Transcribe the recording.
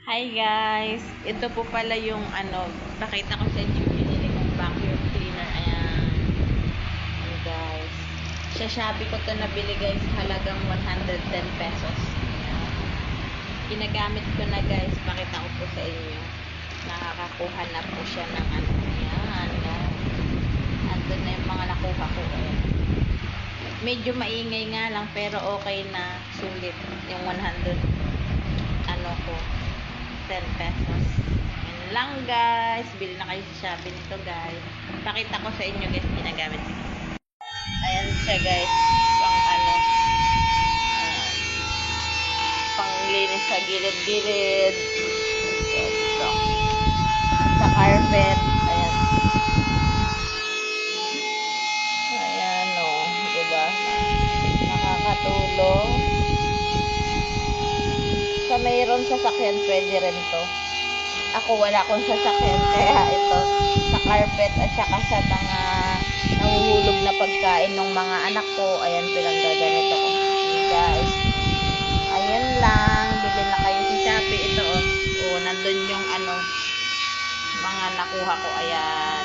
Hi guys! Ito po pala yung pakita ko sa inyo yung binili kong vacuum cleaner. Ayan. Ayan guys. Sa Shopee ko to nabili guys, halagang 110 pesos. Ayan. Ginagamit ko na guys, pakita ko po sa inyo. Nakakakuha na po siya ng Ayan guys. Andun na yung mga nakuha ko. Ayan. Medyo maingay nga lang pero okay na, sulit yung 100 ko 10 pesos. Yan lang guys. Bili na kayo sa Shopee nito guys. Pakita ko sa inyo guys ginagamit. Ayan siya guys. Pang panglinis sa gilid-gilid. Ito. Sa carpet. Ayan. Ayan o. Diba? Nakakatulong. Sa mayroon sasakyan, pwede rin to. Ako wala akong sasakyan, kaya ito sa carpet at saka sa mga nahuhulog na pagkain ng mga anak ko. Ayan, pinanggaganito ko. Guys, ayan lang. Bili na kayo sa Shopee. Ito nandun yung mga nakuha ko. Ayan.